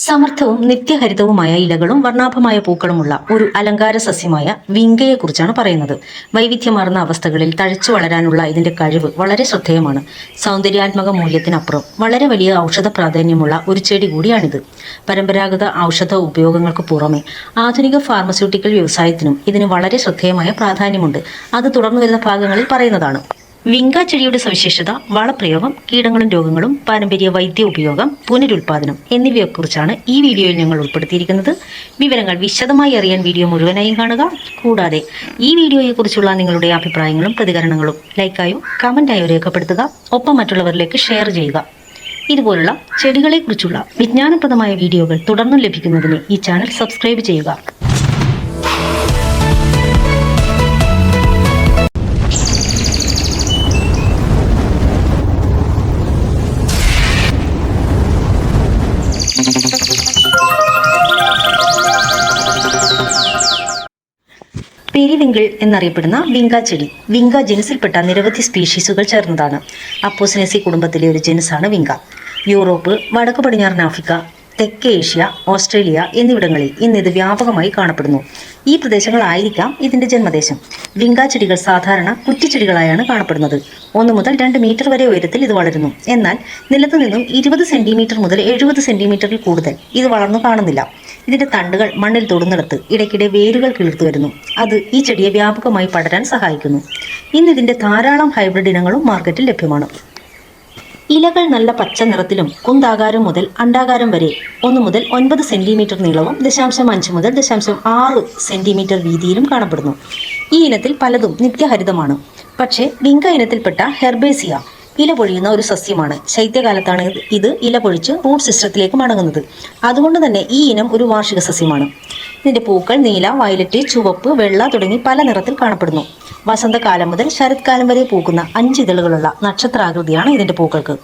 സമർത്ഥവും നിത്യഹരിതവുമായ ഇലകളും വർണ്ണാഭമായ പൂക്കളുമുള്ള ഒരു അലങ്കാര സസ്യമായ വിങ്കയെക്കുറിച്ചാണ് പറയുന്നത്. വൈവിധ്യമാർന്ന അവസ്ഥകളിൽ തഴച്ചു വളരാനുള്ള ഇതിന്റെ കഴിവ് വളരെ ശ്രദ്ധേയമാണ്. സൗന്ദര്യാത്മക മൂല്യത്തിനപ്പുറം വളരെ വലിയ ഔഷധ പ്രാധാന്യമുള്ള ഒരു ചെടി കൂടിയാണിത്. പരമ്പരാഗത ഔഷധ ഉപയോഗങ്ങൾക്ക് പുറമെ ആധുനിക ഫാർമസ്യൂട്ടിക്കൽ വ്യവസായത്തിനും ഇതിന് വളരെ ശ്രദ്ധേയമായ പ്രാധാന്യമുണ്ട്. അത് തുടർന്നു വരുന്ന ഭാഗങ്ങളിൽ പറയുന്നതാണ്. വിങ്ക ചെടിയുടെ സവിശേഷത വളപ്രയോഗം, കീടങ്ങളും രോഗങ്ങളും, പാരമ്പര്യ വൈദ്യ ഉപയോഗം, പുനരുൽപാദനം എന്നിവയെക്കുറിച്ചാണ് ഈ വീഡിയോയിൽ ഞങ്ങൾ ഉൾപ്പെടുത്തിയിരിക്കുന്നത്. വിവരങ്ങൾ വിശദമായി അറിയാൻ വീഡിയോ മുഴുവനായും കാണുക. കൂടാതെ ഈ വീഡിയോയെക്കുറിച്ചുള്ള നിങ്ങളുടെ അഭിപ്രായങ്ങളും പ്രതികരണങ്ങളും ലൈക്കായോ കമന്റായോ രേഖപ്പെടുത്തുക. ഒപ്പം മറ്റുള്ളവരിലേക്ക് ഷെയർ ചെയ്യുക. ഇതുപോലുള്ള ചെടികളെക്കുറിച്ചുള്ള വിജ്ഞാനപ്രദമായ വീഡിയോകൾ തുടർന്നും ലഭിക്കുന്നതിന് ഈ ചാനൽ സബ്സ്ക്രൈബ് ചെയ്യുക. പെരിവിങ്കിൾ എന്നറിയപ്പെടുന്ന വിങ്ക ചെടി വിങ്ക ജനുസിൽപ്പെട്ട നിരവധി സ്പീഷീസുകൾ ചേർന്നതാണ്. അപ്പോസിനേസി കുടുംബത്തിലെ ഒരു ജനുസാണ് വിങ്ക. യൂറോപ്പ്, വടക്കു പടിഞ്ഞാറൻ ആഫ്രിക്ക, തെക്കേ ഏഷ്യ, ഓസ്ട്രേലിയ എന്നിവിടങ്ങളിൽ ഇന്നിത് വ്യാപകമായി കാണപ്പെടുന്നു. ഈ പ്രദേശങ്ങളായിരിക്കാം ഇതിന്റെ ജന്മദേശം. വിങ്ക ചെടികൾ സാധാരണ കുറ്റിച്ചെടികളായാണ് കാണപ്പെടുന്നത്. 1 മുതൽ 2 മീറ്റർ വരെ ഉയരത്തിൽ ഇത് വളരുന്നു. എന്നാൽ നിലത്തു നിന്നും 20 സെന്റിമീറ്റർ മുതൽ 70 സെന്റിമീറ്ററിൽ കൂടുതൽ ഇത് വളർന്നു കാണുന്നില്ല. ഇതിന്റെ തണ്ടുകൾ മണ്ണിൽ തൊടുന്നിടത്ത് ഇടയ്ക്കിടെ വേരുകൾ കിളിർത്തു വരുന്നു. അത് ഈ ചെടിയെ വ്യാപകമായി പടരാൻ സഹായിക്കുന്നു. ഇന്ന് ഇതിന്റെ ധാരാളം ഹൈബ്രിഡ് ഇനങ്ങളും മാർക്കറ്റിൽ ലഭ്യമാണ്. ഇലകൾ നല്ല പച്ച നിറത്തിലും കുന്താകാരം മുതൽ അണ്ഡാകാരം വരെ 1 മുതൽ 9 സെന്റിമീറ്റർ നീളവും 0.5 മുതൽ 0.6 സെന്റിമീറ്റർ വീതിയിലും കാണപ്പെടുന്നു. ഈ ഇനത്തിൽ പലതും നിത്യഹരിതമാണ്. പക്ഷേ വിങ്ക ഇനത്തിൽപ്പെട്ട ഹെർബേസിയ ഇല പൊഴിയുന്ന ഒരു സസ്യമാണ്. ശൈത്യകാലത്താണ് ഇത് ഇല പൊഴിച്ച് റൂട്ട് സിസ്റ്റത്തിലേക്ക് മടങ്ങുന്നത്. അതുകൊണ്ട് തന്നെ ഈ ഇനം ഒരു വാർഷിക സസ്യമാണ്. ഇതിന്റെ പൂക്കൾ നീല, വയലറ്റ്, ചുവപ്പ്, വെള്ള തുടങ്ങി പല നിറത്തിൽ കാണപ്പെടുന്നു. വസന്തകാലം മുതൽ ശരത്കാലം വരെ പൂക്കുന്ന 5 ഇതളുകളുള്ള നക്ഷത്രാകൃതിയാണ് ഇതിന്റെ പൂക്കൾക്ക്.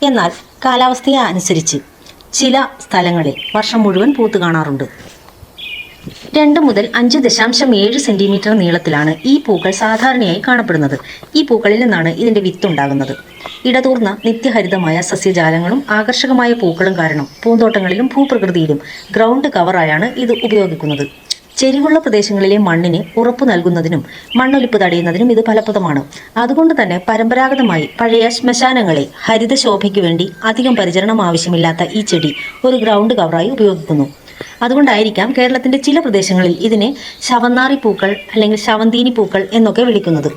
എന്നാൽ കാലാവസ്ഥയെ അനുസരിച്ച് ചില സ്ഥലങ്ങളിൽ വർഷം മുഴുവൻ പൂത്ത് കാണാറുണ്ട്. 2 മുതൽ 5.7 സെന്റിമീറ്റർ നീളത്തിലാണ് ഈ പൂക്കൾ സാധാരണയായി കാണപ്പെടുന്നത്. ഈ പൂക്കളിൽ നിന്നാണ് ഇതിന്റെ വിത്തുണ്ടാകുന്നത്. ഇടതൂർന്ന നിത്യഹരിതമായ സസ്യജാലങ്ങളും ആകർഷകമായ പൂക്കളും കാരണം പൂന്തോട്ടങ്ങളിലും ഭൂപ്രകൃതിയിലും ഗ്രൗണ്ട് കവറായാണ് ഇത് ഉപയോഗിക്കുന്നത്. ചെരിവുള്ള പ്രദേശങ്ങളിലെ മണ്ണിന് ഉറപ്പു നൽകുന്നതിനും മണ്ണൊലിപ്പ് തടയുന്നതിനും ഇത് ഫലപ്രദമാണ്. അതുകൊണ്ട് തന്നെ പരമ്പരാഗതമായി പഴയ ശ്മശാനങ്ങളെ ഹരിതശോഭയ്ക്ക് വേണ്ടി അധികം പരിചരണം ആവശ്യമില്ലാത്ത ഈ ചെടി ഒരു ഗ്രൗണ്ട് കവറായി ഉപയോഗിക്കുന്നു. അതുകൊണ്ടായിരിക്കാം കേരളത്തിന്റെ ചില പ്രദേശങ്ങളിൽ ഇതിനെ ശവന്നാറി പൂക്കൾ അല്ലെങ്കിൽ ശവന്തീനി പൂക്കൾ എന്നൊക്കെ വിളിക്കുന്നത്.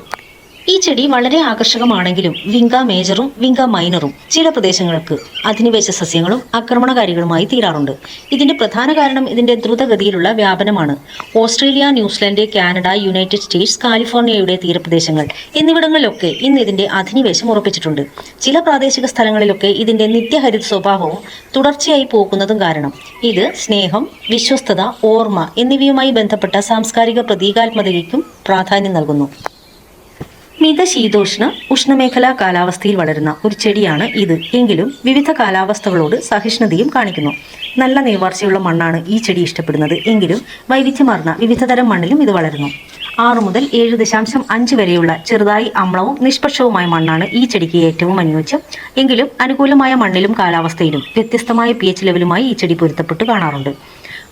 ഈ ചെടി വളരെ ആകർഷകമാണെങ്കിലും വിങ്ക മേജറും വിങ്ക മൈനറും ചില പ്രദേശങ്ങൾക്ക് അധിനിവേശ സസ്യങ്ങളും ആക്രമണകാരികളുമായി തീരാറുണ്ട്. ഇതിന്റെ പ്രധാന കാരണം ഇതിന്റെ ദ്രുതഗതിയിലുള്ള വ്യാപനമാണ്. Australia, New Zealand, Canada, United States, കാലിഫോർണിയയുടെ തീരപ്രദേശങ്ങൾ എന്നിവിടങ്ങളിലൊക്കെ ഇന്ന് ഇതിന്റെ അധിനിവേശം ഉറപ്പിച്ചിട്ടുണ്ട്. ചില പ്രാദേശിക സ്ഥലങ്ങളിലൊക്കെ ഇതിന്റെ നിത്യഹരിത സ്വഭാവവും തുടർച്ചയായി പൂക്കുന്നതും കാരണം ഇത് സ്നേഹം, വിശ്വസ്തത, ഓർമ്മ എന്നിവയുമായി ബന്ധപ്പെട്ട സാംസ്കാരിക പ്രതീകാത്മകതയ്ക്കും പ്രാധാന്യം നൽകുന്നു. മിതശീതോഷ്ണ ഉഷ്ണമേഖലാ കാലാവസ്ഥയിൽ വളരുന്ന ഒരു ചെടിയാണ് ഇത്. എങ്കിലും വിവിധ കാലാവസ്ഥകളോട് സഹിഷ്ണുതയും കാണിക്കുന്നു. നല്ല നീർവാർച്ചയുള്ള മണ്ണാണ് ഈ ചെടി ഇഷ്ടപ്പെടുന്നത്. എങ്കിലും വൈവിധ്യമാർന്ന വിവിധതരം മണ്ണിലും ഇത് വളരുന്നു. 6 മുതൽ 7.5 വരെയുള്ള ചെറുതായി അമ്ലവും നിഷ്പക്ഷവുമായ മണ്ണാണ് ഈ ചെടിക്ക് ഏറ്റവും അനുയോജ്യം. എങ്കിലും അനുകൂലമായ മണ്ണിലും കാലാവസ്ഥയിലും വ്യത്യസ്തമായ pH ലെവലുമായി ഈ ചെടി പൊരുത്തപ്പെട്ട് കാണാറുണ്ട്.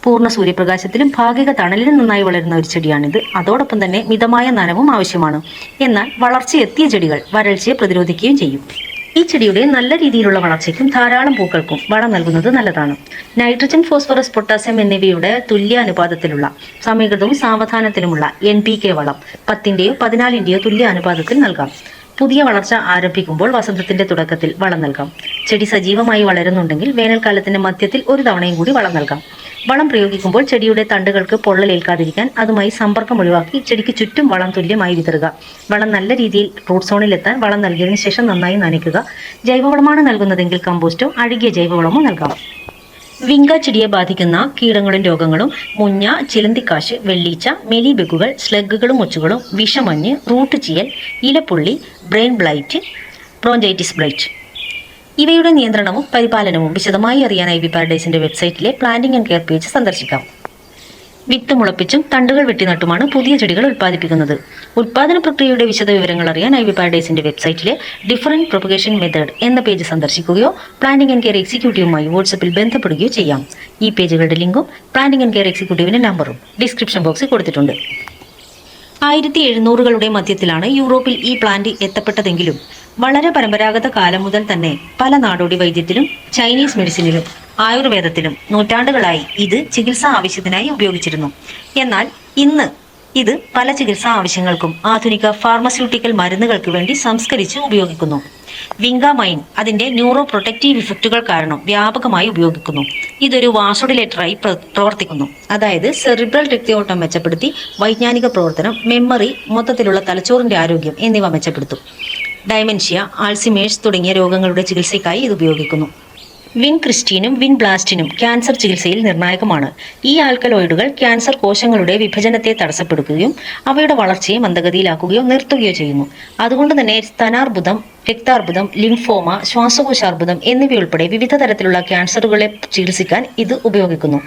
പൂർണ്ണ സൂര്യപ്രകാശത്തിലും ഭാഗിക തണലിലും നന്നായി വളരുന്ന ഒരു ചെടിയാണിത്. അതോടൊപ്പം തന്നെ മിതമായ നനവും ആവശ്യമാണ്. എന്നാൽ വളർച്ചയെത്തിയ ചെടികൾ വരൾച്ചയെ പ്രതിരോധിക്കുകയും ചെയ്യും. ഈ ചെടിയുടെ നല്ല രീതിയിലുള്ള വളർച്ചയ്ക്കും ധാരാളം പൂക്കൾക്കും വളം നൽകുന്നത് നല്ലതാണ്. നൈട്രജൻ, ഫോസ്ഫറസ്, പൊട്ടാസ്യം എന്നിവയുടെ തുല്യ അനുപാതത്തിലുള്ള സമീകൃതവും സാവധാനത്തിലുമുള്ള NPK വളം 10ന്റെയോ 14ന്റെയോ തുല്യ അനുപാതത്തിൽ നൽകാം. പുതിയ വളർച്ച ആരംഭിക്കുമ്പോൾ വസന്തത്തിന്റെ തുടക്കത്തിൽ വളം നൽകാം. ചെടി സജീവമായി വളരുന്നുണ്ടെങ്കിൽ വേനൽക്കാലത്തിന്റെ മധ്യത്തിൽ ഒരു തവണയും കൂടി വളം നൽകാം. വളം പ്രയോഗിക്കുമ്പോൾ ചെടിയുടെ തണ്ടുകൾക്ക് പൊള്ളലേൽക്കാതിരിക്കാൻ അതുമായി സമ്പർക്കം ഒഴിവാക്കി ചെടിക്ക് ചുറ്റും വളം തുല്യമായി വിതറുക. വളം നല്ല രീതിയിൽ റൂട്ട് സോണിലെത്താൻ വളം നൽകിയതിനു ശേഷം നന്നായി നനയ്ക്കുക. ജൈവവളമാണ് നൽകുന്നതെങ്കിൽ കമ്പോസ്റ്റോ അഴുകിയ ജൈവവളമോ നൽകാം. വിങ്ക ചെടിയെ ബാധിക്കുന്ന കീടങ്ങളും രോഗങ്ങളും മുഞ്ഞ, ചിലന്തിക്കാശ്, വെള്ളീച്ച, മെലിബഗുകൾ, സ്ലഗുകളും ഒച്ചുകളും, വിഷമഞ്ഞ്, റൂട്ട് ചീയൽ, ഇലപ്പുള്ളി, ബ്രെയിൻ ബ്ലൈറ്റ്, ബ്രോഞ്ചൈറ്റിസ് ബ്ലൈറ്റ് ഇവയുടെ നിയന്ത്രണവും പരിപാലനവും വിശദമായി അറിയാൻ ഐവി പാരഡൈസിന്റെ വെബ്സൈറ്റിലെ പ്ലാന്റിംഗ് ആൻഡ് കെയർ പേജ് സന്ദർശിക്കാം. വിത്ത് മുളപ്പിച്ചും തണ്ടുകൾ വെട്ടിനട്ടുമാണ് പുതിയ ചെടികൾ ഉൽപ്പാദിപ്പിക്കുന്നത്. ഉൽപാദന പ്രക്രിയയുടെ വിശദ വിവരങ്ങൾ അറിയാൻ ഐവി പാരഡൈസിന്റെ വെബ്സൈറ്റിലെ ഡിഫറൻറ്റ് പ്രൊപ്പഗേഷൻ മെത്തേഡ് എന്ന പേജ് സന്ദർശിക്കുകയോ പ്ലാന്റിംഗ് ആൻഡ് കെയർ എക്സിക്യൂട്ടീവുമായി വാട്സപ്പിൽ ബന്ധപ്പെടുകയോ ചെയ്യാം. ഈ പേജുകളുടെ ലിങ്കും പ്ലാന്റിംഗ് ആൻഡ് കെയർ എക്സിക്യൂട്ടീവിന്റെ നമ്പറും ഡിസ്ക്രിപ്ഷൻ ബോക്സിൽ കൊടുത്തിട്ടുണ്ട്. 1700കളുടെ മധ്യത്തിലാണ് യൂറോപ്പിൽ ഈ പ്ലാന്റ് എത്തപ്പെട്ടതെങ്കിലും വളരെ പരമ്പരാഗത കാലം മുതൽ തന്നെ പല നാടോടി വൈദ്യത്തിലും ചൈനീസ് മെഡിസിനിലും ആയുർവേദത്തിലും നൂറ്റാണ്ടുകളായി ഇത് ചികിത്സാ ആവശ്യത്തിനായി ഉപയോഗിച്ചിരുന്നു. എന്നാൽ ഇന്ന് ഇത് പല ചികിത്സാ ആവശ്യങ്ങൾക്കും ആധുനിക ഫാർമസ്യൂട്ടിക്കൽ മരുന്നുകൾക്ക് വേണ്ടി സംസ്കരിച്ച് ഉപയോഗിക്കുന്നു. വിങ്കാമൈൻ അതിന്റെ ന്യൂറോ പ്രൊട്ടക്റ്റീവ് ഇഫക്റ്റുകൾ കാരണം വ്യാപകമായി ഉപയോഗിക്കുന്നു. ഇതൊരു വാസോഡിലേറ്ററായി പ്രവർത്തിക്കുന്നു. അതായത് സെറിബ്രൽ രക്തയോട്ടം മെച്ചപ്പെടുത്തി വൈജ്ഞാനിക പ്രവർത്തനം, മെമ്മറി, മൊത്തത്തിലുള്ള തലച്ചോറിന്റെ ആരോഗ്യം എന്നിവ മെച്ചപ്പെടുത്തും. ഡയമെൻഷ്യ, ആൾസിമേഴ്സ് തുടങ്ങിയ രോഗങ്ങളുടെ ചികിത്സയ്ക്കായി ഇത് ഉപയോഗിക്കുന്നു. വിൻക്രിസ്റ്റീനും വിൻബ്ലാസ്റ്റിനും ക്യാൻസർ ചികിത്സയിൽ നിർണായകമാണ്. ഈ ആൽക്കലോയിഡുകൾ ക്യാൻസർ കോശങ്ങളുടെ വിഭജനത്തെ തടസ്സപ്പെടുത്തുകയും അവയുടെ വളർച്ചയെ മന്ദഗതിയിലാക്കുകയോ നിർത്തുകയോ ചെയ്യുന്നു. അതുകൊണ്ട് തന്നെ സ്തനാർബുദം, രക്താർബുദം, ലിംഫോമ, ശ്വാസകോശാർബുദം എന്നിവയുൾപ്പെടെ വിവിധ തരത്തിലുള്ള ക്യാൻസറുകളെ ചികിത്സിക്കാൻ ഇത് ഉപയോഗിക്കുന്നു.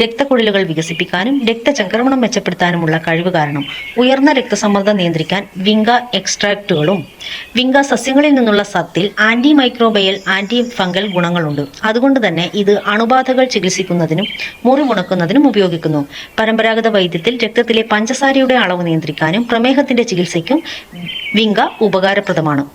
രക്തക്കുഴലുകൾ വികസിപ്പിക്കാനും രക്തചംക്രമണം മെച്ചപ്പെടുത്താനുമുള്ള കഴിവ് കാരണം ഉയർന്ന രക്തസമ്മർദ്ദം നിയന്ത്രിക്കാൻ വിങ്ക എക്സ്ട്രാക്റ്റുകളും വിങ്ക സസ്യങ്ങളിൽ നിന്നുള്ള സത്തിൽ ആന്റി മൈക്രോബയൽ, ആന്റി ഫംഗൽ ഗുണങ്ങളുണ്ട്. അതുകൊണ്ട് തന്നെ ഇത് അണുബാധകൾ ചികിത്സിക്കുന്നതിനും മുറിവുണക്കുന്നതിനും ഉപയോഗിക്കുന്നു. പരമ്പരാഗത വൈദ്യത്തിൽ രക്തത്തിലെ പഞ്ചസാരയുടെ അളവ് നിയന്ത്രിക്കാനും പ്രമേഹത്തിന്റെ ചികിത്സയ്ക്കും വിങ്ക ഉപകാരപ്രദമാണ്.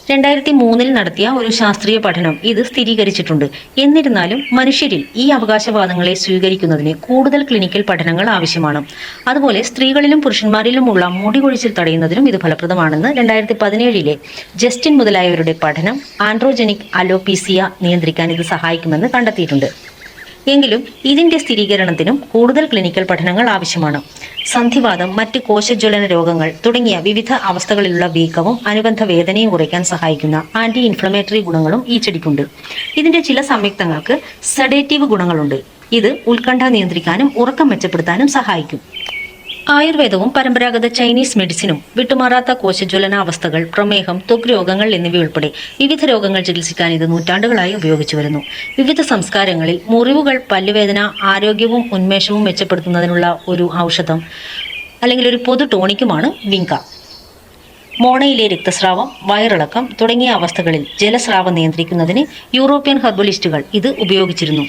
2003 നടത്തിയ ഒരു ശാസ്ത്രീയ പഠനം ഇത് സ്ഥിരീകരിച്ചിട്ടുണ്ട്. എന്നിരുന്നാലും മനുഷ്യരിൽ ഈ അവകാശവാദങ്ങളെ സ്വീകരിക്കുന്നതിന് കൂടുതൽ ക്ലിനിക്കൽ പഠനങ്ങൾ ആവശ്യമാണ്. അതുപോലെ സ്ത്രീകളിലും പുരുഷന്മാരിലുമുള്ള മുടി കൊഴിച്ചിൽ തടയുന്നതിനും ഇത് ഫലപ്രദമാണെന്ന് 2017 ജസ്റ്റിൻ മുതലായവരുടെ പഠനം ആൻഡ്രോജനിക് അലോപീസിയ നിയന്ത്രിക്കാൻ ഇത് സഹായിക്കുമെന്ന് കണ്ടെത്തിയിട്ടുണ്ട്. എങ്കിലും ഇതിന്റെ സ്ഥിരീകരണത്തിനും കൂടുതൽ ക്ലിനിക്കൽ പഠനങ്ങൾ ആവശ്യമാണ്. സന്ധിവാതം, മറ്റ് കോശജ്വലന രോഗങ്ങൾ തുടങ്ങിയ വിവിധ അവസ്ഥകളിലുള്ള വീക്കവും അനുബന്ധ വേദനയും കുറയ്ക്കാൻ സഹായിക്കുന്ന ആന്റി ഇൻഫ്ലമേറ്ററി ഗുണങ്ങളും ഈ ചെടിക്കുണ്ട്. ഇതിന്റെ ചില സംയുക്തങ്ങൾക്ക് സെഡേറ്റീവ് ഗുണങ്ങളുണ്ട്. ഇത് ഉത്കണ്ഠ നിയന്ത്രിക്കാനും ഉറക്കം മെച്ചപ്പെടുത്താനും സഹായിക്കും. ആയുർവേദവും പരമ്പരാഗത ചൈനീസ് മെഡിസിനും വിട്ടുമാറാത്ത കോശജ്വലന അവസ്ഥകൾ, പ്രമേഹം, ത്വക്ക് രോഗങ്ങൾ എന്നിവയുൾപ്പെടെ വിവിധ രോഗങ്ങൾ ചികിത്സിക്കാൻ ഇത് നൂറ്റാണ്ടുകളായി ഉപയോഗിച്ചു വരുന്നു. വിവിധ സംസ്കാരങ്ങളിൽ മുറിവുകൾ, പല്ലുവേദന, ആരോഗ്യവും ഉന്മേഷവും മെച്ചപ്പെടുത്തുന്നതിനുള്ള ഒരു ഔഷധം അല്ലെങ്കിൽ ഒരു പൊതു ടോണിക്കുമാണ് വിങ്ക. മോണയിലെ രക്തസ്രാവം, വയറിളക്കം തുടങ്ങിയ അവസ്ഥകളിൽ ജലസ്രാവം നിയന്ത്രിക്കുന്നതിന് യൂറോപ്യൻ ഹെർബലിസ്റ്റുകൾ ഇത് ഉപയോഗിച്ചിരുന്നു.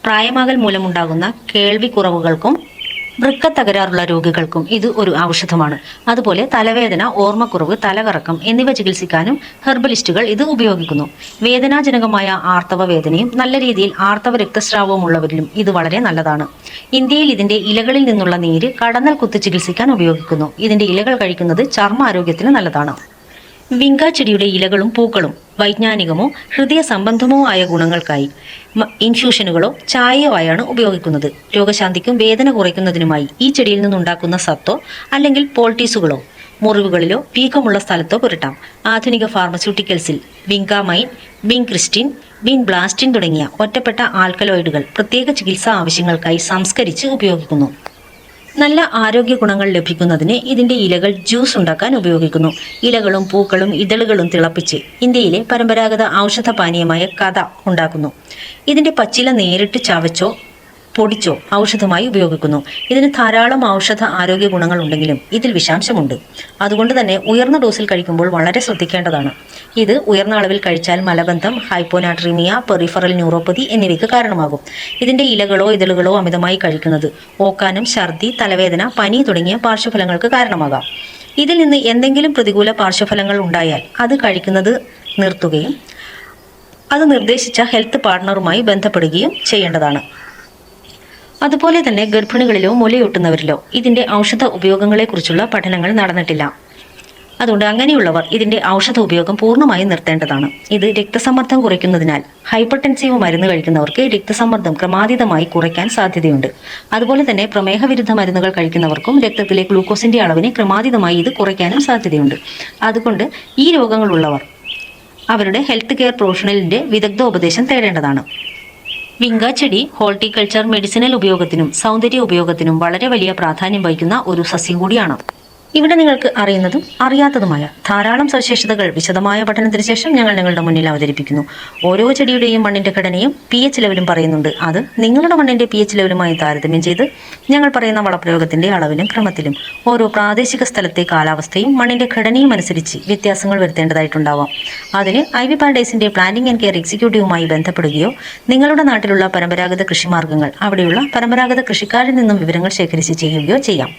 പ്രായമാകൽ മൂലമുണ്ടാകുന്ന കേൾവി കുറവുകൾക്കും വൃക്ക തകരാറുള്ള രോഗികൾക്കും ഇത് ഒരു ഔഷധമാണ്. അതുപോലെ തലവേദന, ഓർമ്മക്കുറവ്, തലകറക്കം എന്നിവ ചികിത്സിക്കാനും ഹെർബലിസ്റ്റുകൾ ഇത് ഉപയോഗിക്കുന്നു. വേദനാജനകമായ ആർത്തവ വേദനയും നല്ല രീതിയിൽ ആർത്തവ രക്തസ്രാവവും ഉള്ളവരിലും ഇത് വളരെ നല്ലതാണ്. ഇന്ത്യയിൽ ഇതിന്റെ ഇലകളിൽ നിന്നുള്ള നീര് കടന്നൽ കുത്ത് ചികിത്സിക്കാൻ ഉപയോഗിക്കുന്നു. ഇതിന്റെ ഇലകൾ കഴിക്കുന്നത് ചർമ്മ ആരോഗ്യത്തിന് നല്ലതാണ്. വിങ്ക ചെടിയുടെ ഇലകളും പൂക്കളും വൈജ്ഞാനികമോ ഹൃദയ സംബന്ധമോ ആയ ഗുണങ്ങൾക്കായി ഇൻഫ്യൂഷനുകളോ ചായയോ ആയാണ് ഉപയോഗിക്കുന്നത്. രോഗശാന്തിക്കും വേദന കുറയ്ക്കുന്നതിനുമായി ഈ ചെടിയിൽ നിന്നുണ്ടാക്കുന്ന സത്തോ അല്ലെങ്കിൽ പോൾട്ടീസുകളോ മുറിവുകളിലോ വീക്കമുള്ള സ്ഥലത്തോ പുരട്ടാം. ആധുനിക ഫാർമസ്യൂട്ടിക്കൽസിൽ വിങ്കാമൈൻ, വിൻക്രിസ്റ്റിൻ, വിൻബ്ലാസ്റ്റിൻ തുടങ്ങിയ ഒറ്റപ്പെട്ട ആൽക്കലോയിഡുകൾ പ്രത്യേക ചികിത്സാ ആവശ്യങ്ങൾക്കായി സംസ്കരിച്ച് ഉപയോഗിക്കുന്നു. നല്ല ആരോഗ്യ ഗുണങ്ങൾ ലഭിക്കുന്നതിന് ഇതിന്റെ ഇലകൾ ജ്യൂസ് ഉണ്ടാക്കാൻ ഉപയോഗിക്കുന്നു. ഇലകളും പൂക്കളും ഇതളുകളും തിളപ്പിച്ച് ഇന്ത്യയിലെ പരമ്പരാഗത ഔഷധ പാനീയമായ കഥ ഉണ്ടാക്കുന്നു. ഇതിന്റെ പച്ചില നേരിട്ട് ചവച്ചോ പൊടിച്ചോ ഔഷധമായി ഉപയോഗിക്കുന്നു. ഇതിന് ധാരാളം ഔഷധ ആരോഗ്യ ഗുണങ്ങൾ ഉണ്ടെങ്കിലും ഇതിൽ വിഷാംശമുണ്ട്. അതുകൊണ്ട് തന്നെ ഉയർന്ന ഡോസിൽ കഴിക്കുമ്പോൾ വളരെ ശ്രദ്ധിക്കേണ്ടതാണ്. ഇത് ഉയർന്ന അളവിൽ കഴിച്ചാൽ മലബന്ധം, ഹൈപ്പോനാട്രീമിയ, പെറിഫറൽ ന്യൂറോപ്പതി എന്നിവയ്ക്ക് കാരണമാകും. ഇതിന്റെ ഇലകളോ ഇതളുകളോ അമിതമായി കഴിക്കുന്നത് ഓക്കാനം, ഛർദി, തലവേദന, പനി തുടങ്ങിയ പാർശ്വഫലങ്ങൾക്ക് കാരണമാകാം. ഇതിൽ നിന്ന് എന്തെങ്കിലും പ്രതികൂല പാർശ്വഫലങ്ങൾ ഉണ്ടായാൽ അത് കഴിക്കുന്നത് നിർത്തുകയും അത് നിർദ്ദേശിച്ച ഹെൽത്ത് പാർട്ണറുമായി ബന്ധപ്പെടുകയും ചെയ്യേണ്ടതാണ്. അതുപോലെ തന്നെ ഗർഭിണികളിലോ മുലയൂട്ടുന്നവരിലോ ഇതിന്റെ ഔഷധ ഉപയോഗങ്ങളെക്കുറിച്ചുള്ള പഠനങ്ങൾ നടന്നിട്ടില്ല. അതുകൊണ്ട് അങ്ങനെയുള്ളവർ ഇതിന്റെ ഔഷധ ഉപയോഗം പൂർണ്ണമായും നിർത്തേണ്ടതാണ്. ഇത് രക്തസമ്മർദ്ദം കുറയ്ക്കുന്നതിനാൽ ഹൈപ്പർടെൻസീവ് മരുന്ന് കഴിക്കുന്നവർക്ക് രക്തസമ്മർദ്ദം ക്രമാതീതമായി കുറയ്ക്കാൻ സാധ്യതയുണ്ട്. അതുപോലെ തന്നെ പ്രമേഹവിരുദ്ധ മരുന്നുകൾ കഴിക്കുന്നവർക്കും രക്തത്തിലെ ഗ്ലൂക്കോസിന്റെ അളവിനെ ക്രമാതീതമായി ഇത് കുറയ്ക്കാനും സാധ്യതയുണ്ട്. അതുകൊണ്ട് ഈ രോഗങ്ങളുള്ളവർ അവരുടെ ഹെൽത്ത് കെയർ പ്രൊഫഷണലിന്റെ വിദഗ്ധോപദേശം തേടേണ്ടതാണ്. വിങ്ക ചെടി ഹോർട്ടിക്കൾച്ചർ, മെഡിസിനൽ ഉപയോഗത്തിനും സൗന്ദര്യ ഉപയോഗത്തിനും വളരെ വലിയ പ്രാധാന്യം വഹിക്കുന്ന ഒരു സസ്യം കൂടിയാണ്. ഇവിടെ നിങ്ങൾക്ക് അറിയുന്നതും അറിയാത്തതുമായ ധാരാളം സവിശേഷതകൾ വിശദമായ പഠനത്തിന് ശേഷം ഞങ്ങൾ നിങ്ങളുടെ മുന്നിൽ അവതരിപ്പിക്കുന്നു. ഓരോ ചെടിയുടെയും മണ്ണിന്റെ ഘടനയും pH ലെവലും പറയുന്നുണ്ട്. അത് നിങ്ങളുടെ മണ്ണിന്റെ pH ലെവലുമായി താരതമ്യം ചെയ്ത് ഞങ്ങൾ പറയുന്ന വളപ്രയോഗത്തിന്റെ അളവിലും ക്രമത്തിലും ഓരോ പ്രാദേശിക സ്ഥലത്തെ കാലാവസ്ഥയും മണ്ണിന്റെ ഘടനയും അനുസരിച്ച് വ്യത്യാസങ്ങൾ വരുത്തേണ്ടതായിട്ടുണ്ടാവാം. അതിന് ഐവി പാരഡൈസിന്റെ പ്ലാന്റിംഗ് ആൻഡ് കെയർ എക്സിക്യൂട്ടീവുമായി ബന്ധപ്പെടുകയോ നിങ്ങളുടെ നാട്ടിലുള്ള പരമ്പരാഗത കൃഷിമാർഗ്ഗങ്ങൾ അവിടെയുള്ള പരമ്പരാഗത കൃഷിക്കാരിൽ നിന്നും വിവരങ്ങൾ ശേഖരിച്ച് ചെയ്യുകയോ ചെയ്യാം.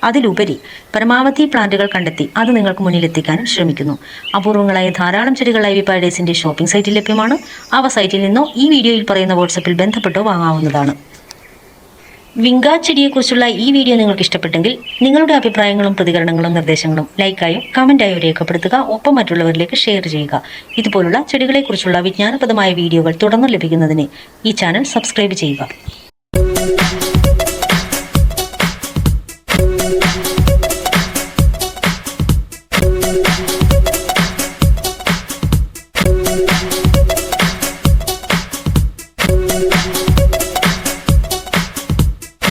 അതിലുപരി പരമാവധി പ്ലാന്റുകൾ കണ്ടെത്തി അത് നിങ്ങൾക്ക് മുന്നിലെത്തിക്കാനും ശ്രമിക്കുന്നു. അപൂർവങ്ങളായ ധാരാളം ചെടികൾ ഐവി പാരഡൈസിന്റെ ഷോപ്പിംഗ് സൈറ്റിൽ ലഭ്യമാണ്. അവ സൈറ്റിൽ നിന്നോ ഈ വീഡിയോയിൽ പറയുന്ന വാട്സപ്പിൽ ബന്ധപ്പെട്ടോ വാങ്ങാവുന്നതാണ്. വിങ്ക ചെടിയെക്കുറിച്ചുള്ള ഈ വീഡിയോ നിങ്ങൾക്ക് ഇഷ്ടപ്പെട്ടെങ്കിൽ നിങ്ങളുടെ അഭിപ്രായങ്ങളും പ്രതികരണങ്ങളും നിർദ്ദേശങ്ങളും ലൈക്കായോ കമന്റായോ രേഖപ്പെടുത്തുക. ഒപ്പം മറ്റുള്ളവരിലേക്ക് ഷെയർ ചെയ്യുക. ഇതുപോലുള്ള ചെടികളെക്കുറിച്ചുള്ള വിജ്ഞാനപ്രദമായ വീഡിയോകൾ തുടർന്ന് ലഭിക്കുന്നതിന് ഈ ചാനൽ സബ്സ്ക്രൈബ് ചെയ്യുക.